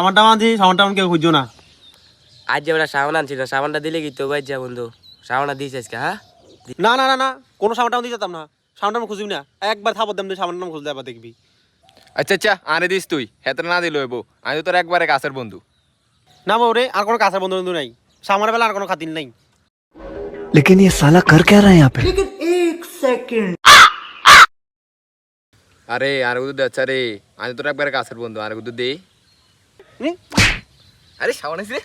সাবানটা আনছি, সাবানটা কেউ খুঁজছো না। আজ যে ওরা সাবান আনছিল, সাবানটা দিলে কি তো ভাই যা বন্ধু, সাবানটা দিয়েছে আজকে। হ্যাঁ না না না না, কোনো সাবানটা দিয়ে যেতাম না, সাবানটা আমি খুঁজবি না, একবার থাপর দাম দিয়ে সাবানটা খুঁজলে আবার দেখবি। আচ্ছা আচ্ছা আনে দিস তুই, হেতে না দিল এবো, আমি তো তোর একবারে কাছের বন্ধু। না বউরে, আর কোনো কাছের বন্ধু বন্ধু নাই, সামার বেলা আর কোনো খাতির নাই। लेकिन ये साला कर क्या रहा है यहाँ पे? আরে আর গুদু দে, আচ্ছা রে আমি তোর একবারে কাছের বন্ধু, আর গুদু দে। আরে সাবান আছে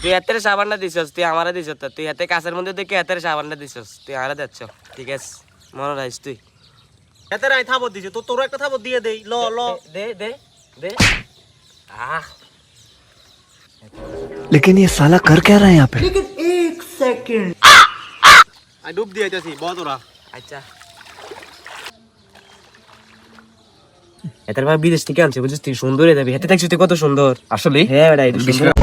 তুই হাতের সাবানটা দিছস, তুই আমারে দিছস, তুই হাতে কাছের মধ্যে দেখে হাতের সাবানটা দিছস, তুই আমারে দিচ্ছ। ঠিক আছে, মনে রাখিস তুই। এতে নাই থাপর দিছে, তো তোর একটা থাপর দিয়ে দেই, ল ল। দে দে দে। আহ लेकिन ये साला कर क्या रहा है यहाँ पे? আই ডুব দিয়ে আইতাছি, বল তোরা। আচ্ছা এটার ভাই বিদেশ থেকে আনছে, বুঝছিস তুই, সুন্দর হয়ে যাবি। হাতে দেখছিস তুই কত সুন্দর আসলে। হ্যাঁ বেটা, এটা সুন্দর।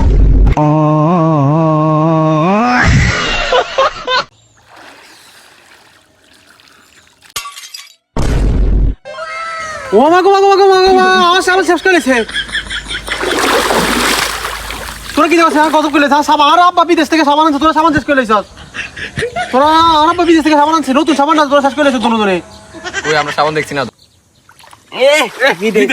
ও মা গো মা গো মা গো মা গো মা, আমার সাবান শেষ করে লেছে। তোরা কি দেখছিস, কত করে লেছে সাবান? আর আব্বা বিদেশ থেকে সাবান আনছে, তোরা সাবান শেষ করে লেছিস। তোরা আর আব্বা বিদেশ থেকে সাবান আনছে, নতুন সাবানটা তোরা শেষ করে লেছিস দুজনে ধরে। ওই আমরা সাবান দেখছি না তো। বিদেশ